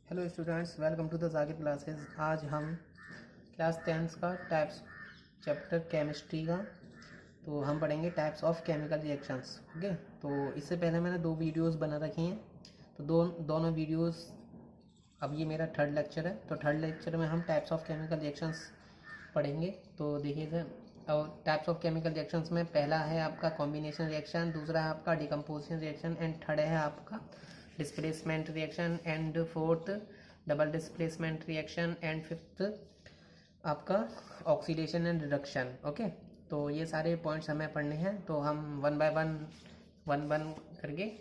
Hello students, welcome to the Zakir classes. आज हम class 10th का टाइप्स चैप्टर केमिस्ट्री का तो हम पढ़ेंगे types of chemical reactions. Okay, तो इससे पहले मैंने 2 वीडियोस बना रखी हैं, तो दोनों वीडियोस अब ये मेरा थर्ड लेक्चर है। तो थर्ड लेक्चर में हम टाइप्स ऑफ केमिकल रिएक्शंस पढ़ेंगे। तो देखिए, और टाइप्स ऑफ केमिकल रिएक्शंस में पहला है आपका कॉम्बिनेशन रिएक्शन, दूसरा है आपका डिकम्पोजिशन रिएक्शन एंड थर्ड है आपका displacement reaction and fourth double displacement reaction and fifth आपका ऑक्सीडेशन एंड रिडक्शन। ओके, तो ये सारे पॉइंट्स हमें पढ़ने हैं, तो हम वन बाय वन करके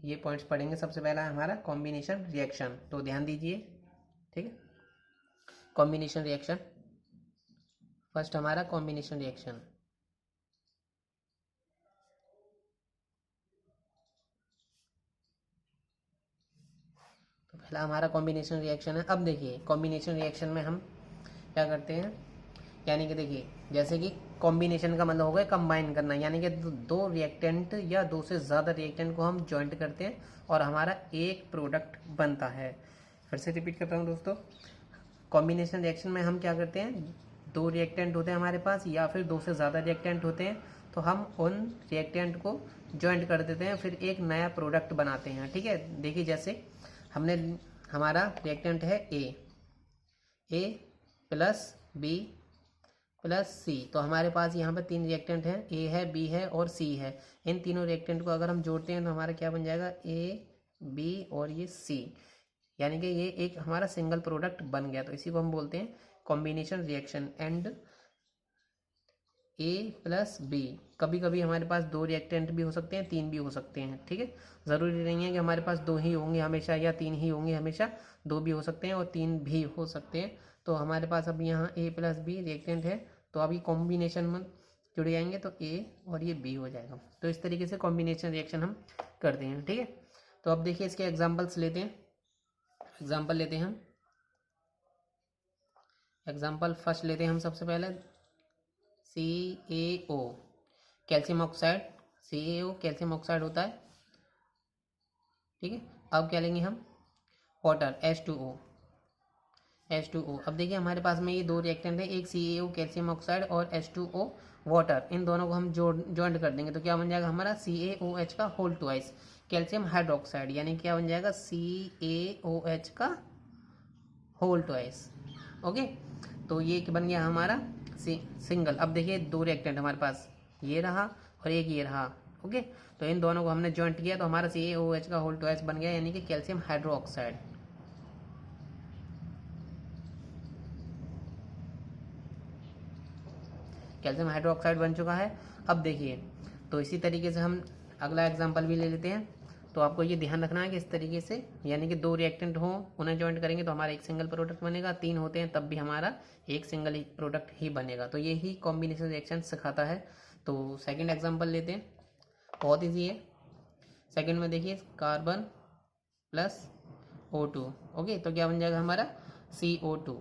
ये पॉइंट्स पढ़ेंगे। सबसे पहला है हमारा कॉम्बिनेशन रिएक्शन, तो ध्यान दीजिए। ठीक है, कॉम्बिनेशन रिएक्शन फर्स्ट हमारा कॉम्बिनेशन रिएक्शन। तो पहला हमारा कॉम्बिनेशन रिएक्शन है। अब देखिए, कॉम्बिनेशन रिएक्शन में हम क्या करते हैं, यानी कि देखिए, जैसे कि कॉम्बिनेशन का मतलब हो गया कंबाइन करना, यानी कि दो रिएक्टेंट या दो से ज़्यादा रिएक्टेंट को हम जॉइंट करते हैं और हमारा एक प्रोडक्ट बनता है। फिर से रिपीट करता हूँ दोस्तों, कॉम्बिनेशन रिएक्शन में हम क्या करते हैं, दो रिएक्टेंट होते हैं हमारे पास या फिर दो से ज़्यादा रिएक्टेंट होते हैं, तो हम उन रिएक्टेंट को जॉइंट कर देते हैं, फिर एक नया प्रोडक्ट बनाते हैं। ठीक है, देखिए जैसे हमने हमारा रिएक्टेंट है ए प्लस बी प्लस सी, तो हमारे पास यहाँ पर 3 रिएक्टेंट हैं, ए है, बी है और सी है। इन तीनों रिएक्टेंट को अगर हम जोड़ते हैं तो हमारा क्या बन जाएगा, ए बी और ये सी, यानी कि ये एक हमारा सिंगल प्रोडक्ट बन गया। तो इसी को हम बोलते हैं combination reaction. And A plus B, कभी कभी हमारे पास 2 रिएक्टेंट भी हो सकते हैं, 3 भी हो सकते हैं। ठीक है, ज़रूरी नहीं है कि हमारे पास 2 ही होंगे हमेशा या 3 ही होंगे हमेशा, 2 भी हो सकते हैं और 3 भी हो सकते हैं। तो हमारे पास अब यहाँ ए प्लस बी रिएक्टेंट है, तो अभी कॉम्बिनेशन में जुड़ जाएंगे तो ए और ये बी हो जाएगा। तो इस तरीके से कॉम्बिनेशन रिएक्शन हम करते हैं। ठीक है, तो अब देखिए इसके एग्जाम्पल्स लेते हैं। एग्जाम्पल लेते हैं हम, एग्जाम्पल फर्स्ट लेते हैं हम सबसे पहले CaO, calcium oxide. CaO calcium oxide होता है। ठीक है, अब क्या लेंगे हम, वाटर H2O। अब देखिए हमारे पास में ये 2 रिएक्टेंट है, एक CaO कैल्शियम ऑक्साइड और H2O वाटर। इन दोनों को हम जॉइंट कर देंगे तो क्या बन जाएगा हमारा CaOH का होल ट्वाइस कैल्शियम हाइड्रोक्साइड, यानी क्या बन जाएगा CaOH का होल ट्वाइस। ओके, तो ये बन गया हमारा सिंगल। अब देखिए 2 रिएक्टेंट हमारे पास, ये रहा और एक ये रहा। ओके, तो इन दोनों को हमने जॉइंट किया तो हमारा CaOH का होल ट्वाइस बन गया, यानी कि कैल्शियम हाइड्रोक्साइड। कैल्शियम हाइड्रोक्साइड बन चुका है। अब देखिए, तो इसी तरीके से हम अगला एग्जांपल भी ले लेते हैं। तो आपको ये ध्यान रखना है कि इस तरीके से, यानी कि 2 रिएक्टेंट हो उन्हें जॉइंट करेंगे तो हमारा एक सिंगल प्रोडक्ट बनेगा, 3 होते हैं तब भी हमारा एक सिंगल ही प्रोडक्ट ही बनेगा। तो ये ही कॉम्बिनेशन रिएक्शन सिखाता है। तो सेकेंड एग्जाम्पल लेते हैं, बहुत ईजी है। सेकेंड में देखिए कार्बन प्लस O2। ओके, तो क्या बन जाएगा हमारा CO2।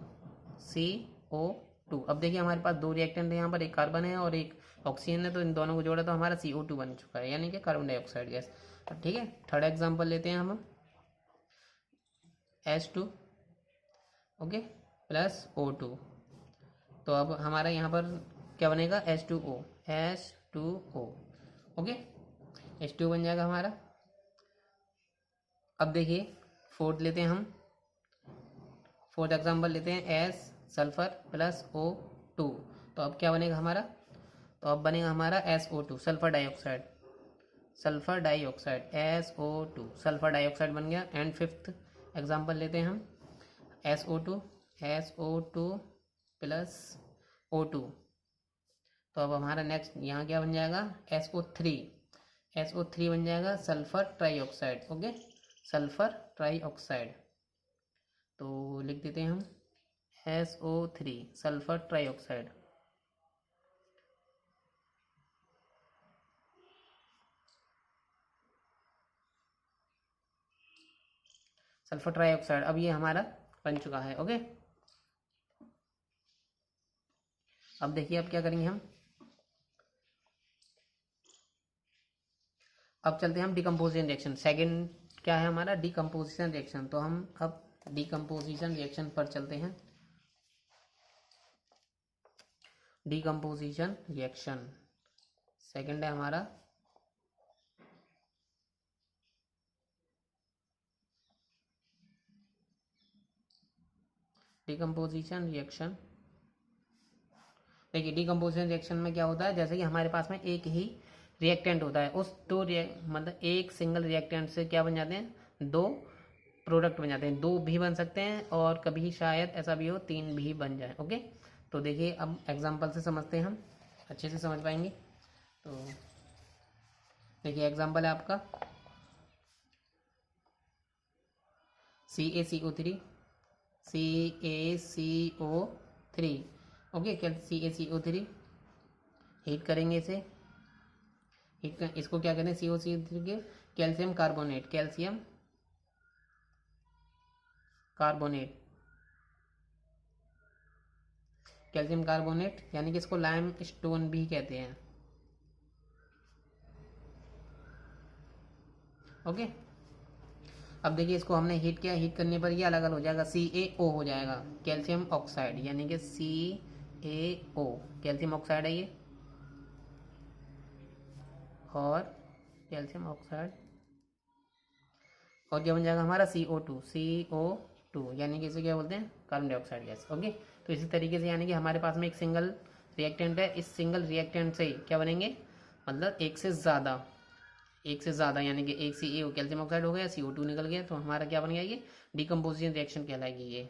अब देखिए हमारे पास 2 रिएक्टेंट है यहाँ पर, एक कार्बन है और एक ऑक्सीजन है, तो इन दोनों को जोड़ा तो हमारा CO2 बन चुका है, यानी कि कार्बन डाइऑक्साइड गैस। ठीक है, थर्ड एग्जांपल लेते हैं हम H2 ओके प्लस O2। तो अब हमारा यहाँ पर क्या बनेगा H2O ओके, H2 बन जाएगा हमारा। अब देखिए फोर्थ लेते हैं हम, फोर्थ एग्जांपल लेते हैं S सल्फर प्लस O2। तो अब क्या बनेगा हमारा, तो अब बनेगा हमारा SO2 sulphur dioxide SO2 sulphur dioxide बन गया। एंड फिफ्थ एग्जांपल लेते हैं हम SO2 प्लस O2। तो अब हमारा नेक्स्ट यहाँ क्या बन जाएगा SO3 बन जाएगा sulphur trioxide. Okay, sulphur trioxide, तो लिख देते हैं हम SO3 sulphur trioxide. Sulphur trioxide अब ये हमारा बन चुका है। ओके, अब देखिए अब क्या करेंगे हम, अब चलते हैं हम डिकम्पोजिशन रिएक्शन। सेकंड क्या है हमारा, डिकम्पोजिशन रिएक्शन। तो हम अब डिकम्पोजिशन रिएक्शन पर चलते हैं। डिकम्पोजिशन रिएक्शन सेकंड है हमारा डिकम्पोजिशन रिएक्शन। देखिए डिकम्पोजिशन रिएक्शन में क्या होता है, जैसे कि हमारे पास में एक ही रिएक्टेंट होता है, उस मतलब एक सिंगल रिएक्टेंट से क्या बन जाते हैं, दो प्रोडक्ट बन जाते हैं। दो भी बन सकते हैं और कभी शायद ऐसा भी हो तीन भी बन जाए। ओके, तो देखिए अब एग्जांपल से समझते हैं, हम अच्छे से समझ पाएंगे। तो देखिए एग्जांपल है आपका CaCO3 CaCO3। Okay, CaCO3 heat करेंगे इसे, इसको क्या कहते हैं, COC3 के कैल्शियम कार्बोनेट, कैल्शियम कार्बोनेट यानी कि इसको लाइम स्टोन भी कहते हैं। ओके, अब देखिए इसको हमने हीट किया, हीट करने पर ये अलग अलग हो जाएगा, CaO हो जाएगा, कैल्शियम ऑक्साइड, यानी कि CaO कैल्शियम ऑक्साइड है ये, और कैल्शियम ऑक्साइड, और क्या बन जाएगा हमारा CO2 यानी कि इसे क्या बोलते हैं, कार्बन डाइऑक्साइड गैस। ओके, तो इसी तरीके से यानी कि हमारे पास में एक सिंगल रिएक्टेंट है, इस सिंगल रिएक्टेंट से क्या बनेंगे, मतलब एक से ज़्यादा यानी कि एक CaO कैल्शियम ऑक्साइड हो गया, CO2 निकल गया, तो हमारा क्या बन गया, ये डिकम्पोजिशन रिएक्शन कहलाएगी ये।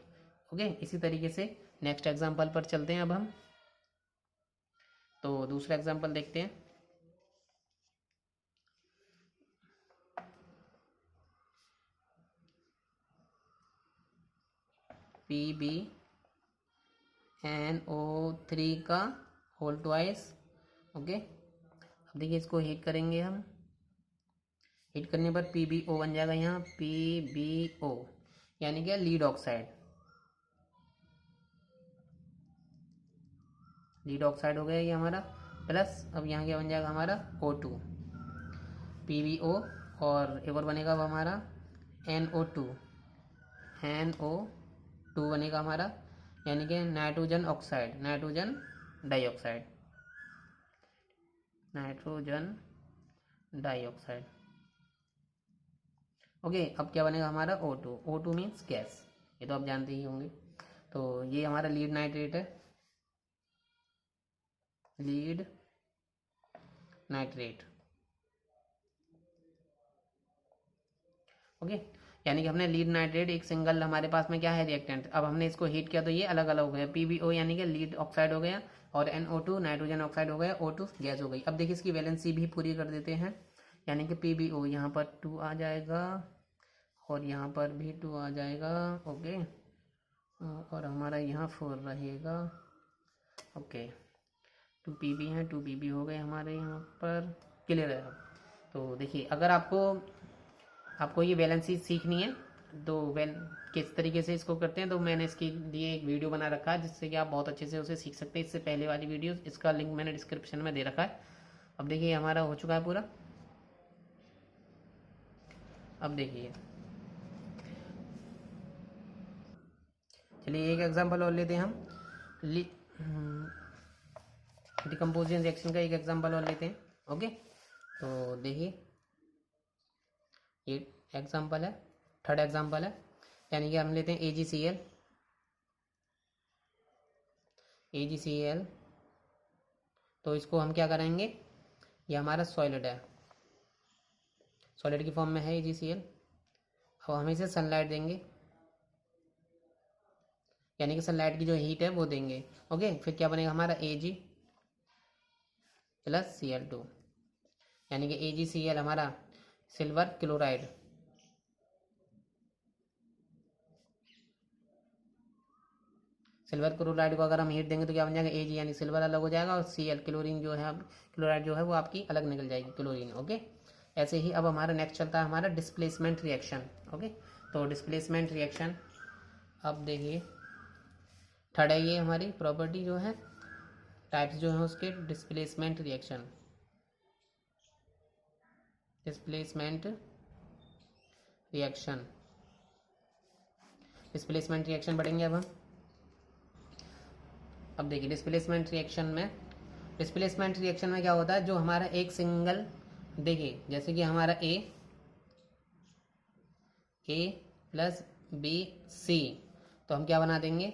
ओके, इसी तरीके से नेक्स्ट एग्जाम्पल पर चलते हैं अब हम। तो दूसरा एग्जाम्पल देखते हैं। PbNO3 का होल ट्वाइस। ओके, अब देखिए इसको हीट करेंगे हम, हीट करने पर PbO बन जाएगा यहाँ, PbO यानी क्या, लीड ऑक्साइड हो गया ये हमारा, प्लस अब यहाँ क्या बन जाएगा हमारा O2 PbO, और एक और बनेगा अब हमारा NO2 बनेगा हमारा, यानी कि नाइट्रोजन डाइऑक्साइड। ओके, अब क्या बनेगा हमारा O2 मीन्स गैस, ये तो आप जानते ही होंगे। तो ये हमारा लीड नाइट्रेट है, लीड नाइट्रेट। ओके, यानी कि हमने लीड नाइट्रेट एक सिंगल हमारे पास में क्या है रिएक्टेंट, अब हमने इसको हीट किया तो ये अलग अलग हो गया, PbO यानी कि लीड ऑक्साइड हो गया, और NO2 नाइट्रोजन ऑक्साइड हो गया, O2 गैस हो गई। अब देखिए इसकी वैलेंसी भी पूरी कर देते हैं, यानी कि PbO यहाँ पर 2 आ जाएगा, और यहाँ पर भी 2 आ जाएगा। ओके, और हमारा यहाँ 4 रहेगा। ओके, 2 Pb हैं, 2 Pb हो गए हमारे यहाँ पर, क्लियर है। तो देखिए अगर आपको ये वैलेंसी सीखनी है तो किस तरीके से इसको करते हैं, तो मैंने इसके लिए एक वीडियो बना रखा है जिससे कि आप बहुत अच्छे से उसे सीख सकते हैं। इससे पहले वाली वीडियो, इसका लिंक मैंने डिस्क्रिप्शन में दे रखा है। अब देखिए हमारा हो चुका है पूरा। अब देखिए, चलिए एक एग्जांपल और लेते हैं हम, डिकम्पोजिशन रिएक्शन का एक एग्जांपल और लेते हैं। ओके, तो देखिए ये एग्जांपल है, थर्ड एग्जांपल है, यानी कि हम लेते हैं AgCl। तो इसको हम क्या करेंगे, ये हमारा सॉलिड है, सॉलिड की फॉर्म में है AgCl। अब हम इसे सनलाइट देंगे, यानी कि सनलाइट की जो हीट है वो देंगे। ओके, फिर क्या बनेगा हमारा Ag प्लस Cl2, यानी कि AgCl हमारा सिल्वर क्लोराइड, सिल्वर क्लोराइड को अगर हम हीट देंगे तो क्या बन जाएगा, Ag यानी सिल्वर अलग हो जाएगा, और Cl क्लोरीन जो है, क्लोराइड जो है वो आपकी अलग निकल जाएगी, क्लोरीन। ओके, ऐसे ही अब हमारा नेक्स्ट चलता है हमारा डिस्प्लेसमेंट रिएक्शन। ओके, तो डिस्प्लेसमेंट रिएक्शन, अब देखिए थर्ड है ये हमारी प्रॉपर्टी जो है, टाइप्स जो है उसके, डिस्प्लेसमेंट रिएक्शन। डिस्प्लेसमेंट रिएक्शन पढ़ेंगे अब देखिए डिस्प्लेसमेंट रिएक्शन में क्या होता है, जो हमारा एक सिंगल, देखिए जैसे कि हमारा ए प्लस बी सी, तो हम क्या बना देंगे,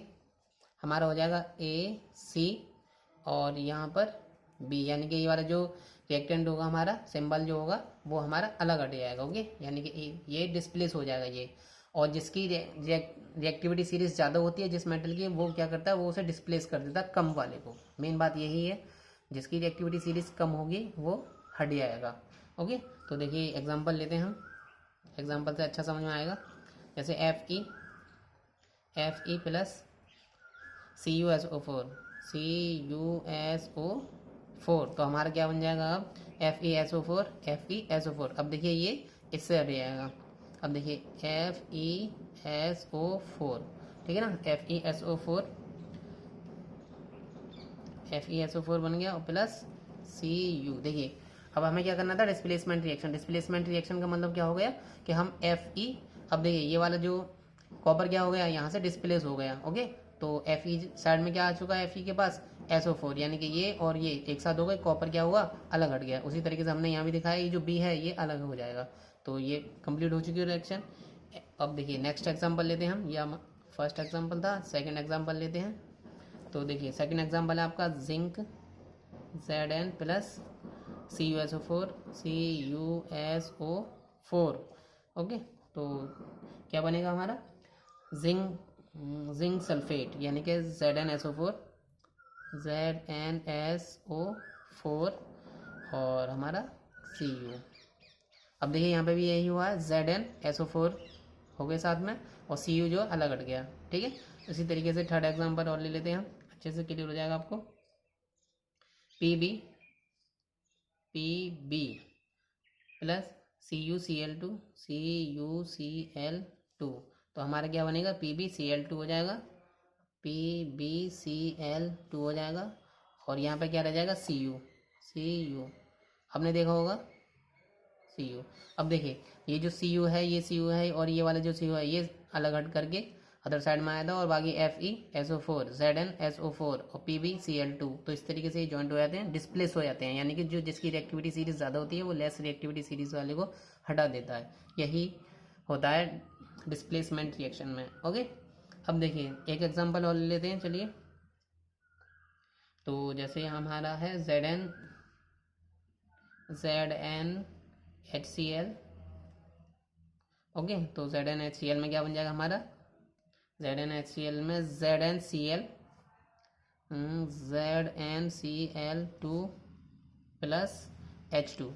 हमारा हो जाएगा ए सी और यहाँ पर बी, यानी कि ये वाला जो रिएक्टेंट होगा हमारा सिंबल जो होगा वो हमारा अलग हट जाएगा। ओके, यानी कि ये डिस्प्लेस हो जाएगा ये, और जिसकी रिएक्टिविटी सीरीज ज़्यादा होती है जिस मेटल की, वो क्या करता है, वो उसे डिस्प्लेस कर देता है कम वाले को। मेन बात यही है, जिसकी रिएक्टिविटी सीरीज कम होगी वो हट जाएगा। ओके, तो देखिए एग्जांपल लेते हैं हम, एग्जांपल से अच्छा समझ में आएगा। जैसे एफ ई प्लस CuSO4 तो हमारा क्या बन जाएगा अब, FeSO4। अब देखिए ये इससे हट जाएगा। अब देखिए FeSO4, ठीक है ना, FeSO4 बन गया और प्लस Cu। देखिए अब हमें क्या करना था, डिस्प्लेसमेंट रिएक्शन का मतलब क्या हो गया कि हम Fe, अब देखिए ये वाला जो कॉपर क्या हो गया, यहाँ से डिस्प्लेस हो गया। ओके, तो Fe साइड में क्या आ चुका है, Fe के पास SO4, यानी कि ये और ये एक साथ हो गए, कॉपर क्या हुआ, अलग हट गया। उसी तरीके से हमने यहाँ भी दिखाया, ये जो B है ये अलग हो जाएगा। तो ये कंप्लीट हो चुकी है रिएक्शन। अब देखिए नेक्स्ट एग्जांपल लेते हैं हम, या फर्स्ट एग्जांपल था, सेकंड एग्जांपल लेते हैं। तो देखिए सेकंड एग्जांपल है आपका zinc Zn plus CuSO4। Okay, तो क्या बनेगा हमारा, जिंक सल्फेट, यानी कि ZnSO4 और हमारा Cu। अब देखिए यहाँ पे भी यही हुआ है, ZnSO4 हो गए साथ में और Cu जो अलग हट गया। ठीक है, इसी तरीके से थर्ड एग्जांपल और ले लेते हैं हम, अच्छे से क्लियर हो जाएगा आपको। Pb प्लस CuCl2 तो हमारा क्या बनेगा, PbCl2 हो जाएगा, PbCl2 हो जाएगा, और यहाँ पे क्या रह जाएगा, Cu। आपने देखा होगा Cu। अब देखिए ये जो Cu है ये Cu है, और ये वाला जो Cu है ये अलग हट करके अदर साइड में आया था, और बाकी FeSO4 ZnSO4 और PbCl2, तो इस तरीके से ये जॉइंट हो जाते हैं, डिस्प्लेस हो जाते हैं, यानी कि जो जिसकी रिएक्टिविटी सीरीज ज़्यादा होती है वो लेस रिएक्टिविटी सीरीज वाले को हटा देता है। यही होता है डिस्प्लेसमेंट रिएक्शन में। ओके, अब देखिए एक एग्जांपल और ले लेते हैं, चलिए। तो जैसे हमारा है ZnHCl। ओके, तो ZnHCl में क्या बन जाएगा हमारा, ZnHCl में ZnCl2 प्लस H2।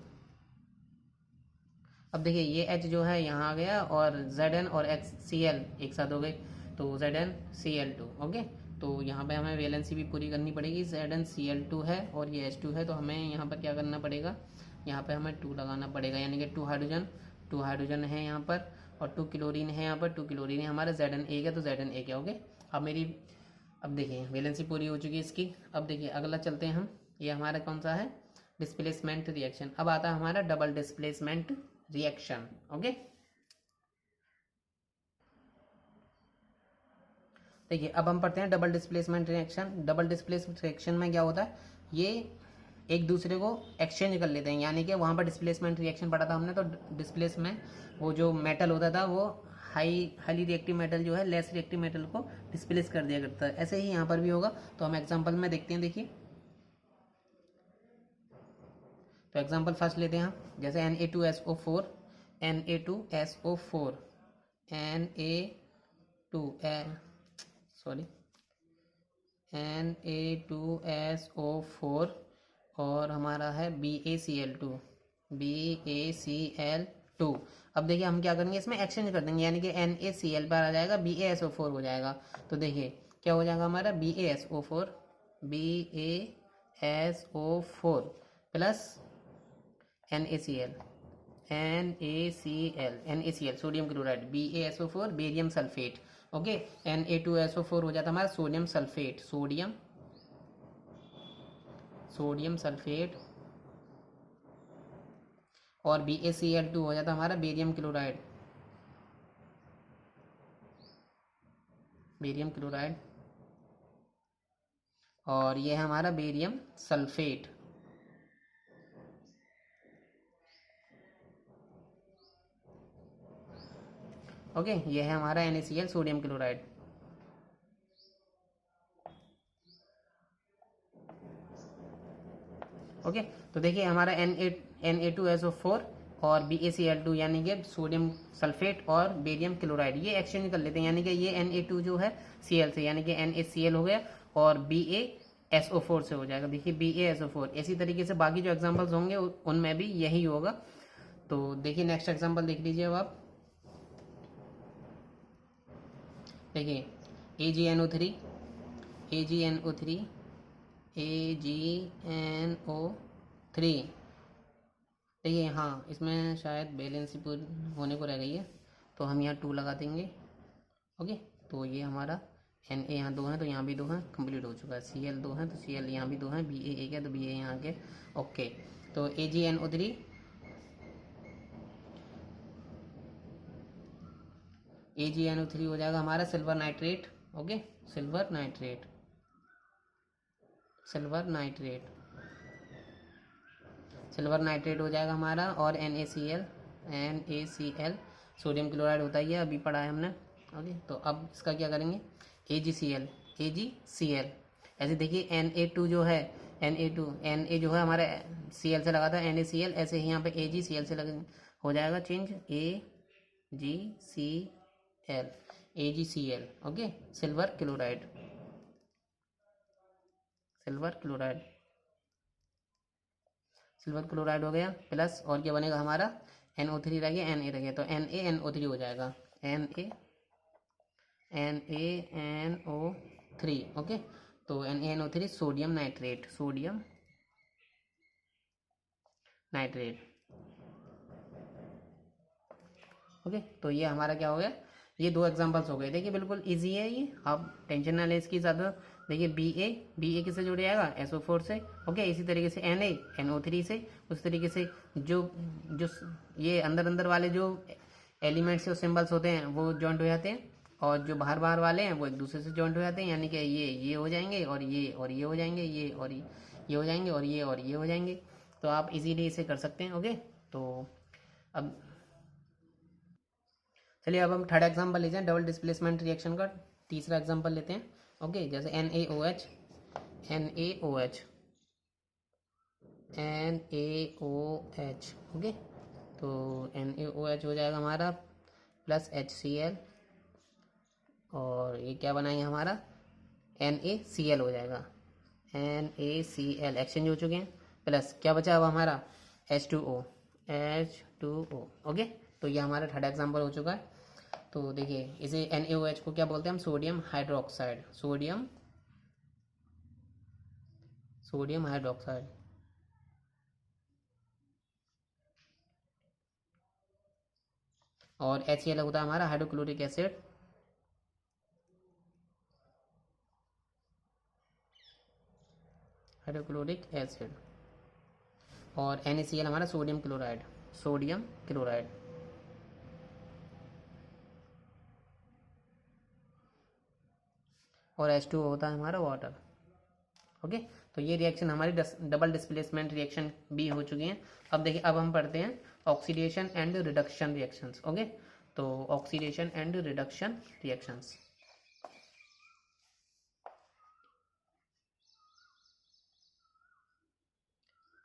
अब देखिए ये H जो है यहाँ आ गया, और Zn और HCl एक साथ हो गए, तो ZnCl2। ओके, तो यहाँ पे हमें वैलेंसी भी पूरी करनी पड़ेगी। ZnCl2 है और ये H2 है, तो हमें यहाँ पर क्या करना पड़ेगा, यहाँ पे हमें 2 लगाना पड़ेगा, यानी कि 2 हाइड्रोजन है यहाँ पर, और 2 क्लोरीन है यहाँ पर। 2 क्लोरीन है हमारा, Zn एक है तो Zn एक है। ओके, अब देखिए वैलेंसी पूरी हो चुकी है इसकी। अब देखिए अगला चलते हैं हम, ये हमारा कौन सा है, डिस्प्लेसमेंट रिएक्शन। अब आता है हमारा डबल डिस्प्लेसमेंट रिएक्शन। ओके, देखिए अब हम पढ़ते हैं double displacement reaction. Double displacement reaction में क्या होता है, ये एक दूसरे को एक्सचेंज कर लेते हैं, यानी कि वहाँ पर डिस्प्लेसमेंट रिएक्शन पढ़ा था हमने, तो डिस्प्लेस में वो जो मेटल होता था वो हाईली रिएक्टिव मेटल जो है लेस रिएक्टिव मेटल को डिस्प्लेस कर दिया करता है। ऐसे ही यहाँ पर भी होगा, तो हम एग्जांपल में देखते हैं। देखिए तो एग्जांपल फर्स्ट लेते हैं हम, जैसे Na2SO4 Na2SO4 और हमारा है BaCl2। अब देखिए हम क्या करेंगे, इसमें एक्सचेंज कर देंगे, यानी कि NaCl पर आ जाएगा, BaSO4 हो जाएगा। तो देखिए क्या हो जाएगा हमारा, BaSO4 plus NaCl sodium chloride, BaSO4 barium sulphate. Okay, Na2SO4 हो जाता है हमारा सोडियम सल्फेट, और BaCl2 हो जाता है हमारा बेरियम क्लोराइड। बेरियम क्लोराइड, और ये है हमारा बेरियम सल्फेट। ओके, ये है हमारा NaCl सोडियम क्लोराइड। ओके, तो देखिए हमारा Na2SO4 और BaCl2 यानी कि सोडियम सल्फेट और बेरियम क्लोराइड ये एक्सचेंज कर लेते हैं, यानी कि ये Na2 जो है Cl से, यानी कि NaCl हो गया और BaSO4 से हो जाएगा। देखिए BaSO4, इसी तरीके से बाकी जो एग्जांपल्स होंगे उनमें भी यही होगा। तो देखिए नेक्स्ट एग्जांपल देख लीजिए अब आप। देखिए AgNO3 AgNO3 देखिए हाँ, इसमें शायद बैलेंस होने को रह गई है, तो हम यहाँ 2 लगा देंगे। ओके, तो ये हमारा Na यहाँ 2 हैं तो यहाँ भी 2 हैं, कंप्लीट हो चुका है। Cl 2 हैं तो Cl यहाँ भी 2 हैं, Ba 1 है तो Ba यहाँ के। ओके, तो AgNO3 हो जाएगा हमारा silver nitrate. Okay, silver nitrate silver nitrate हो जाएगा हमारा। और NaCl सोडियम क्लोराइड होता ही है, अभी पढ़ा है हमने। ओके, तो अब इसका क्या करेंगे, AgCl ऐसे देखिए Na2 जो है Na जो है हमारा Cl से लगा था NaCl, ऐसे ही यहाँ पे AgCl से लग हो जाएगा change AgCl। Okay, silver chloride हो गया प्लस, और क्या बनेगा हमारा NO3 रह गया, Na रह गया, तो NaNO3 हो जाएगा NaNO3। ओके, तो NaNO3 सोडियम नाइट्रेट ओके, तो ये हमारा क्या हो गया, ये 2 एग्जांपल्स हो गए। देखिए बिल्कुल इजी है ये, आप टेंशन ना लें इसकी ज़्यादा। देखिए BA किससे जुड़ जाएगा, SO4 से। ओके, इसी तरीके से NaNO3 से। उस तरीके से जो जो ये अंदर वाले जो एलिमेंट्स और सिंबल्स होते हैं वो जॉइंट हो जाते हैं, और जो बाहर वाले हैं वो एक दूसरे से जॉइंट हो जाते हैं, यानी कि ये हो जाएंगे और ये हो जाएंगे, ये हो जाएंगे और ये हो जाएंगे। तो आप इजीली इसे कर सकते हैं। ओके, तो अब चलिए अब हम थर्ड एग्जांपल लेते हैं, डबल डिस्प्लेसमेंट रिएक्शन का तीसरा एग्जांपल लेते हैं। ओके, जैसे NaOH ओके, तो NaOH हो जाएगा हमारा प्लस HCl, और ये क्या बनाएंगे हमारा NaCl हो जाएगा, NaCl एक्सचेंज हो चुके हैं, प्लस क्या बचा अब हमारा H2O। ओके, तो ये हमारा थर्ड एग्जांपल हो चुका है। तो देखिए इसे NaOH को क्या बोलते हैं हम, सोडियम हाइड्रोक्साइड। और HCl होता है हमारा हाइड्रोक्लोरिक एसिड। और NaCl हमारा सोडियम क्लोराइड। और H2O होता है हमारा वाटर। ओके, तो ये रिएक्शन हमारी डबल डिस्प्लेसमेंट रिएक्शन भी हो चुकी हैं। अब देखिए, अब हम पढ़ते हैं oxidation and reduction reactions. Okay, तो oxidation and reduction reactions.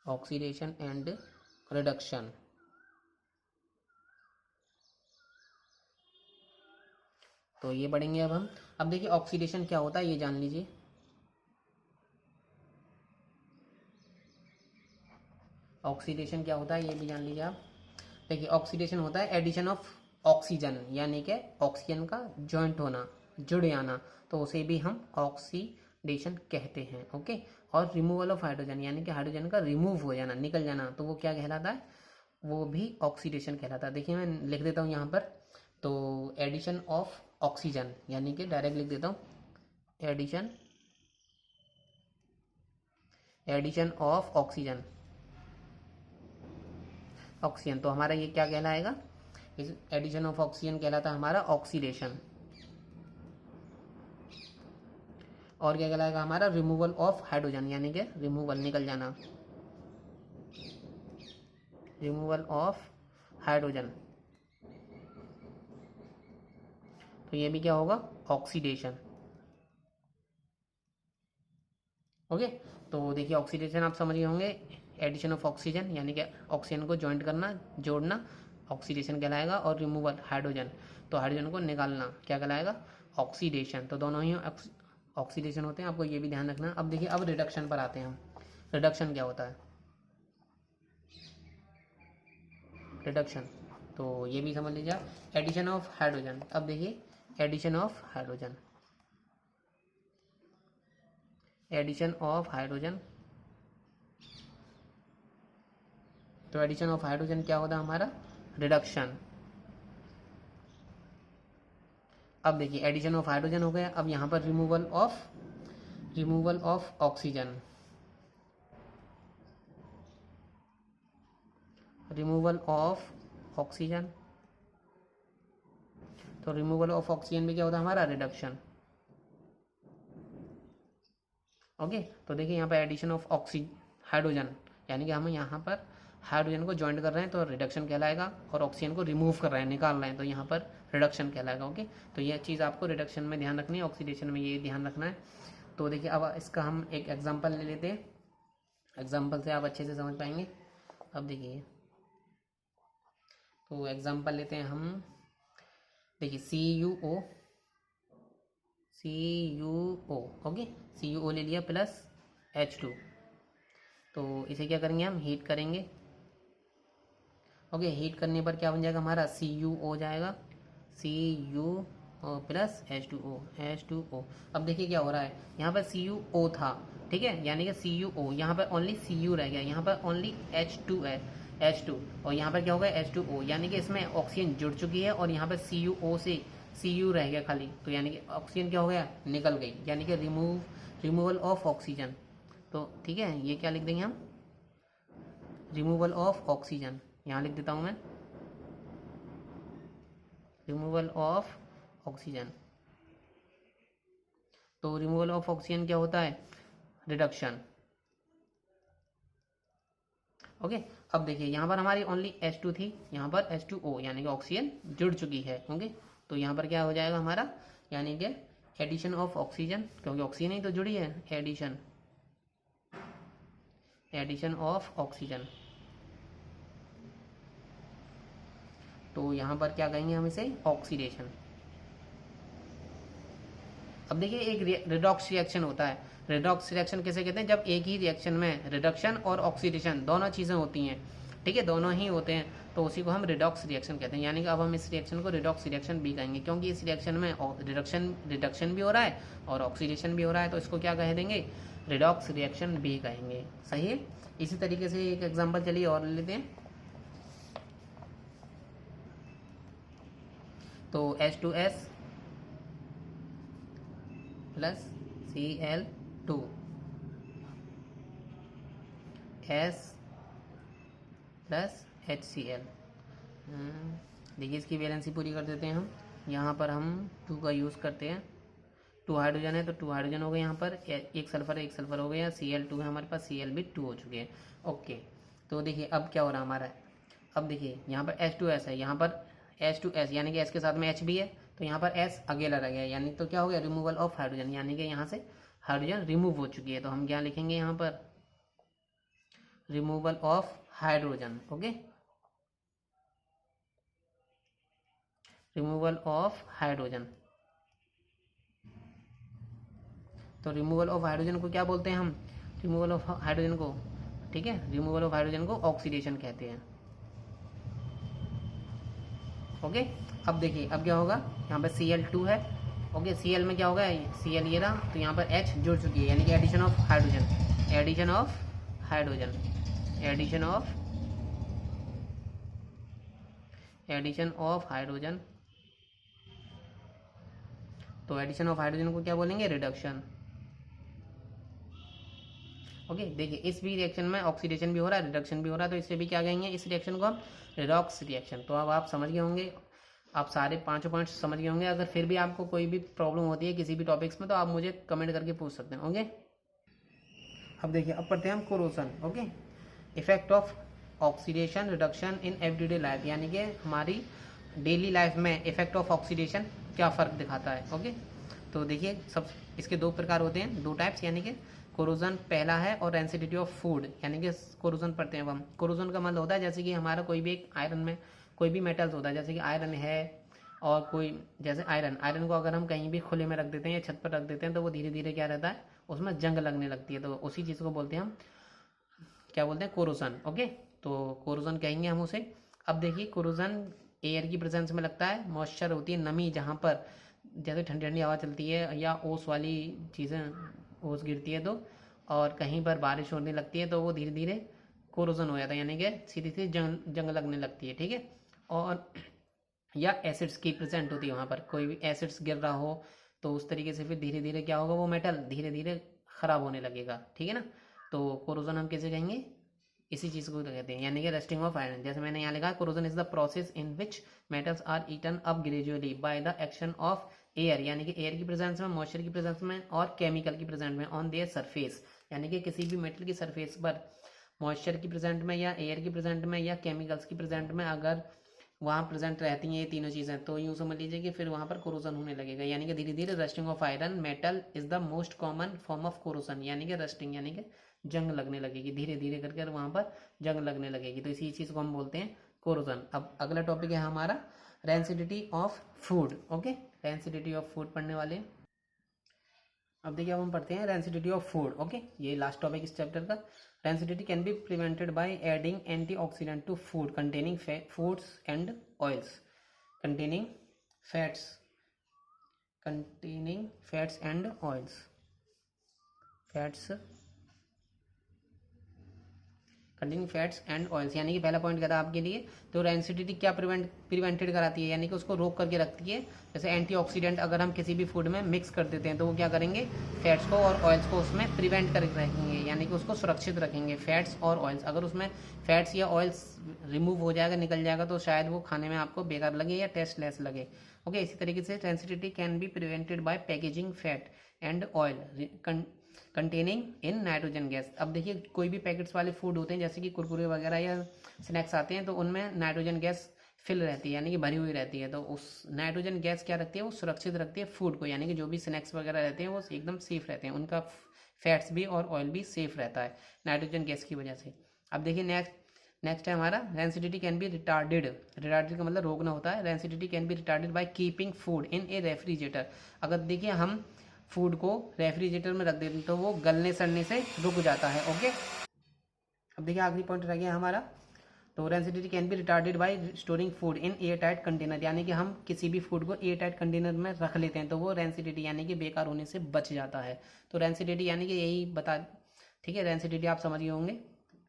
Oxidation and reduction, तो ये पढ़ेंगे अब हम। अब देखिए ऑक्सीडेशन क्या होता है ये जान लीजिए। ऑक्सीडेशन क्या होता है ये भी जान लीजिए आप। देखिए ऑक्सीडेशन होता है एडिशन ऑफ ऑक्सीजन, यानी कि ऑक्सीजन का जॉइंट होना, जुड़ जाना, तो उसे भी हम ऑक्सीडेशन कहते हैं। ओके, और रिमूवल ऑफ हाइड्रोजन, यानी कि हाइड्रोजन का रिमूव हो जाना, निकल जाना, तो वो क्या कहलाता है, वो भी ऑक्सीडेशन कहलाता है। देखिए मैं लिख देता हूँ यहाँ पर, तो एडिशन ऑफ ऑक्सीजन, यानी कि डायरेक्ट लिख देता हूँ, एडिशन ऑफ ऑक्सीजन, तो हमारा ये क्या कहलाएगा, इस एडिशन ऑफ ऑक्सीजन कहलाता है हमारा ऑक्सीडेशन। और क्या कहलाएगा हमारा रिमूवल ऑफ हाइड्रोजन, यानी कि रिमूवल निकल जाना, रिमूवल ऑफ हाइड्रोजन। तो ये भी क्या होगा ऑक्सीडेशन। ओके, तो देखिए ऑक्सीडेशन आप समझ गए होंगे, एडिशन ऑफ ऑक्सीजन यानी कि ऑक्सीजन को ज्वाइंट करना, जोड़ना, ऑक्सीडेशन कहलाएगा। और रिमूवल हाइड्रोजन, तो हाइड्रोजन को निकालना क्या कहलाएगा ऑक्सीडेशन। तो दोनों ही ऑक्सीडेशन होते हैं, आपको ये भी ध्यान रखना। अब देखिए अब रिडक्शन पर आते हैं हम। रिडक्शन क्या होता है, रिडक्शन तो ये भी समझ लीजिए, एडिशन ऑफ हाइड्रोजन। अब देखिए addition of hydrogen, addition of hydrogen. तो एडिशन ऑफ हाइड्रोजन क्या होता है हमारा रिडक्शन। अब देखिए एडिशन ऑफ हाइड्रोजन हो गया, अब यहाँ पर removal of oxygen, removal of oxygen. तो रिमूवल ऑफ ऑक्सीजन में क्या होता है हमारा रिडक्शन। ओके, तो देखिए यहाँ पर एडिशन ऑफ हाइड्रोजन, यानी कि हम यहाँ पर हाइड्रोजन को ज्वाइंट कर रहे हैं तो रिडक्शन कहलाएगा, और ऑक्सीजन को रिमूव कर रहे हैं, निकाल रहे हैं, तो यहाँ पर रिडक्शन कहलाएगा। ओके, तो ये चीज़ आपको रिडक्शन में ध्यान रखनी है, ऑक्सीडेशन में ये ध्यान रखना है। तो देखिए अब इसका हम एक एग्जाम्पल ले लेते हैं, एग्जाम्पल से आप अच्छे से समझ पाएंगे। अब देखिए तो एग्जाम्पल लेते हैं हम, देखिए CuO, ओके, CuO ले लिया प्लस H2। तो इसे क्या करेंगे हम हीट करेंगे। ओके, हीट करने पर क्या बन जाएगा हमारा CuO हो जाएगा, Cu प्लस H2O। अब देखिए क्या हो रहा है, यहाँ पर CuO था, ठीक है, यानी कि CuO, यहाँ पर ओनली Cu रह गया, यहाँ पर ओनली H2 है, H2, और यहाँ पर क्या होगा H2O, यानी कि इसमें ऑक्सीजन जुड़ चुकी है, और यहाँ पर CuO से Cu रह गया खाली, तो यानी कि ऑक्सीजन क्या हो गया निकल गई, यानी कि रिमूवल ऑफ ऑक्सीजन। तो ठीक है, ये क्या लिख देंगे हम रिमूवल ऑफ ऑक्सीजन, यहाँ लिख देता हूँ मैं रिमूवल ऑफ ऑक्सीजन। तो रिमूवल ऑफ ऑक्सीजन क्या होता है रिडक्शन। ओके, अब देखिए यहाँ पर हमारी ओनली H2 थी, यहाँ पर H2O यानी कि ऑक्सीजन जुड़ चुकी है। ओके, तो यहाँ पर क्या हो जाएगा हमारा, यानी कि एडिशन ऑफ ऑक्सीजन, क्योंकि ऑक्सीजन ही तो जुड़ी है, एडिशन ऑफ ऑक्सीजन। तो यहाँ पर क्या कहेंगे हम इसे ऑक्सीडेशन। अब देखिए एक रिडॉक्स रिएक्शन होता है, रिडॉक्स रिएक्शन किसे कहते हैं, जब एक ही रिएक्शन में रिडक्शन और ऑक्सीडेशन दोनों चीज़ें होती हैं, ठीक है, दोनों ही होते हैं, तो उसी को हम रिडॉक्स रिएक्शन कहते हैं। यानी कि अब हम इस रिएक्शन को रिडॉक्स रिएक्शन भी कहेंगे, क्योंकि इस रिएक्शन में रिडक्शन भी हो रहा है और ऑक्सीडेशन भी हो रहा है, तो इसको क्या कह देंगे रिडॉक्स रिएक्शन भी कहेंगे। सही है, इसी तरीके से एक एग्जाम्पल चलिए और लेते हैं। तो H2S plus Cl2 S plus HCl। देखिए इसकी वैलेंसी पूरी कर देते हैं हम, यहाँ पर हम 2 का यूज़ करते हैं, 2 हाइड्रोजन है तो 2 हाइड्रोजन हो गए, यहाँ पर एक सल्फर हो गया, Cl2 है हमारे पास, Cl भी 2 हो चुके हैं। ओके, तो देखिए अब क्या हो रहा है हमारा, अब देखिए यहाँ पर H2S है, यहाँ पर H2S यानी कि S के साथ में H भी है, तो यहाँ पर S अकेला रह गया, यानी तो क्या हो गया रिमूवल ऑफ हाइड्रोजन, यानी कि यहाँ से हाइड्रोजन रिमूव हो चुकी है। तो हम क्या लिखेंगे यहाँ पर removal of hydrogen. Okay, removal of hydrogen. तो रिमूवल ऑफ हाइड्रोजन को क्या बोलते हैं हम, रिमूवल ऑफ हाइड्रोजन को, ठीक है, रिमूवल ऑफ हाइड्रोजन को ऑक्सीडेशन कहते हैं। ओके, अब देखिए अब क्या होगा, यहाँ पर Cl2 है, ओके, Cl में क्या होगा Cl ये रहा, तो यहाँ पर H जुड़ चुकी है, यानी कि addition of hydrogen, addition of hydrogen, addition of hydrogen. तो एडिशन ऑफ हाइड्रोजन को क्या बोलेंगे रिडक्शन। ओके, देखिए इस भी रिएक्शन में ऑक्सीडेशन भी हो रहा है, रिडक्शन भी हो रहा है, तो इसे भी क्या कहेंगे इस रिएक्शन को हम रिडॉक्स रिएक्शन। तो अब आप समझ गए होंगे आप सारे पाँचों पॉइंट्स समझ गए होंगे। अगर फिर भी आपको कोई भी प्रॉब्लम होती है किसी भी टॉपिक्स में तो आप मुझे कमेंट करके पूछ सकते हैं। ओके, अब देखिए, अब पढ़ते हैं हम corrosion. Okay, effect of oxidation reduction in everyday life, यानी कि हमारी डेली लाइफ में इफेक्ट ऑफ ऑक्सीडेशन क्या फ़र्क दिखाता है। ओके, तो देखिए, सब इसके दो प्रकार होते हैं, दो टाइप्स, यानी कि कोरोजन पहला है और रेंसिडिटी ऑफ फूड, यानी कि कोरोजन पढ़ते हैं हम। कोरोजन का मतलब होता है जैसे कि हमारा कोई भी एक आयरन में कोई भी मेटल्स होता है, जैसे कि आयरन है और कोई जैसे आयरन को अगर हम कहीं भी खुले में रख देते हैं या छत पर रख देते हैं तो वो धीरे धीरे क्या रहता है, उसमें जंग लगने लगती है। तो उसी चीज़ को बोलते हैं हम, क्या बोलते हैं, कोरोजन। ओके, तो कोरोजन कहेंगे हम उसे। अब देखिए, कोरोजन एयर की प्रेजेंस में लगता है, मॉइस्चर होती है, नमी, जहाँ पर जैसे ठंडी ठंडी हवा चलती है या ओस वाली चीज़ें, ओस गिरती है तो, और कहीं पर बारिश होने लगती है तो वो धीरे धीरे कोरोजन हो जाता है, यानी कि सीधी सीधी जंग लगने लगती है। ठीक है, और या एसिड्स की प्रेजेंट होती है, वहाँ पर कोई भी एसिड्स गिर रहा हो तो उस तरीके से फिर धीरे धीरे क्या होगा, वो मेटल धीरे धीरे ख़राब होने लगेगा। ठीक है ना, तो कोरोजन हम कैसे कहेंगे, इसी चीज़ को कहते हैं, यानी कि रस्टिंग ऑफ आयरन। जैसे मैंने यहाँ लिखा, corrosion is the process in which metals are eaten up gradually by the action of air, यानी कि एयर की प्रेजेंस में, मॉइस्चर की प्रेजेंस में और केमिकल की प्रेजेंस में ऑन देयर सरफेस, यानी कि किसी भी मेटल की सरफेस पर मॉइस्चर की प्रेजेंट में या एयर की प्रेजेंट में या केमिकल्स की प्रेजेंट में अगर वहाँ प्रेजेंट रहती हैं ये तीनों चीज़ें, तो यूँ समझ लीजिए कि फिर वहाँ पर कोरोजन होने लगेगा, यानी कि धीरे धीरे rusting of iron metal is the most common form of corrosion, यानी कि रस्टिंग, यानी कि जंग लगने लगेगी, धीरे धीरे करके वहाँ पर जंग लगने लगेगी, तो इसी चीज़ को हम बोलते हैं कोरोजन। अब अगला टॉपिक है हमारा rancidity of food. Okay, rancidity of food पढ़ने वाले। अब देखिए, अब हम पढ़ते हैं रेंसिडिटी ऑफ फूड। ओके, ये लास्ट टॉपिक इस चैप्टर का। Rancidity can be prevented by adding antioxidant to food containing foods and oils containing fats and oils, containing fats and oils, यानी कि पहला पॉइंट क्या था आपके लिए, तो रेंसिडिटी क्या प्रिवेंटेड कराती है, यानी कि उसको रोक करके रखती है। जैसे एंटीऑक्सीडेंट अगर हम किसी भी फूड में मिक्स कर देते हैं तो वो क्या करेंगे, फैट्स को और ऑयल्स को उसमें प्रिवेंट कर रखेंगे, यानी कि उसको सुरक्षित रखेंगे, फैट्स और ऑयल्स। अगर उसमें फैट्स या ऑयल्स रिमूव हो जाएगा, निकल जाएगा, तो शायद वो खाने में आपको बेकार लगे या टेस्टलेस लगे। ओके, इसी तरीके से rancidity can be prevented bye packaging fat and oil containing in nitrogen gas. अब देखिए, कोई भी पैकेट्स वाले फूड होते हैं जैसे कि कुरकुरे वगैरह या स्नैक्स आते हैं तो उनमें नाइट्रोजन गैस फिल रहती है, यानी कि भरी हुई रहती है, तो उस नाइट्रोजन गैस क्या रखती है, वो सुरक्षित रखती है फूड को, यानी कि जो भी स्नैक्स वगैरह रहते हैं वो एकदम सेफ रहते हैं, उनका फैट्स भी और ऑयल भी सेफ रहता है नाइट्रोजन गैस की वजह से। अब देखिए, नेक्स्ट है हमारा रेंसिडिटी कैन बी रिटार्डेड का मतलब रोकना होता है। Rancidity can B retarded by keeping food in A refrigerator. अगर देखिए हम फूड को रेफ्रिजरेटर में रख देते हैं तो वो गलने सड़ने से रुक जाता है। ओके, अब देखिए आखिरी पॉइंट रह गया हमारा, तो rancidity can B retarded bye storing food in air tight container, यानी कि हम किसी भी फूड को एयर टाइट कंटेनर में रख लेते हैं तो वो रेंसिडिटी यानी कि बेकार होने से बच जाता है। तो रेंसिडिटी यानी कि यही बता, ठीक है, रेंसिडिटी आप समझ गए होंगे।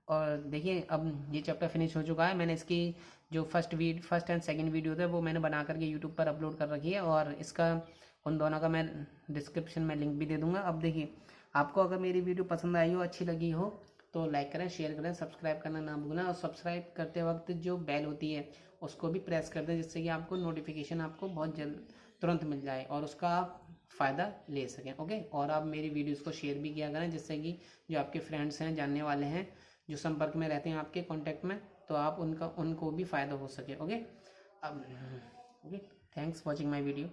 और देखिए, अब ये चैप्टर फिनिश हो चुका है, मैंने इसकी जो फर्स्ट एंड सेकंड वीडियो थे वो मैंने बना करके यूट्यूब पर अपलोड कर रखी है, और इसका उन दोनों का मैं डिस्क्रिप्शन में लिंक भी दे दूंगा। अब देखिए, आपको अगर मेरी वीडियो पसंद आई हो, अच्छी लगी हो, तो लाइक करें, शेयर करें, सब्सक्राइब करना ना भूलें, और सब्सक्राइब करते वक्त जो बेल होती है उसको भी प्रेस कर दें, जिससे कि आपको नोटिफिकेशन आपको बहुत जल्द तुरंत मिल जाए और उसका आप फ़ायदा ले सकें। ओके, और आप मेरी वीडियोज़ को शेयर भी किया करें, जिससे कि जो आपके फ्रेंड्स हैं, जानने वाले हैं, जो संपर्क में रहते हैं आपके कॉन्टैक्ट में, तो आप उनको भी फ़ायदा हो सके। ओके, अब okay, thanks watching my video.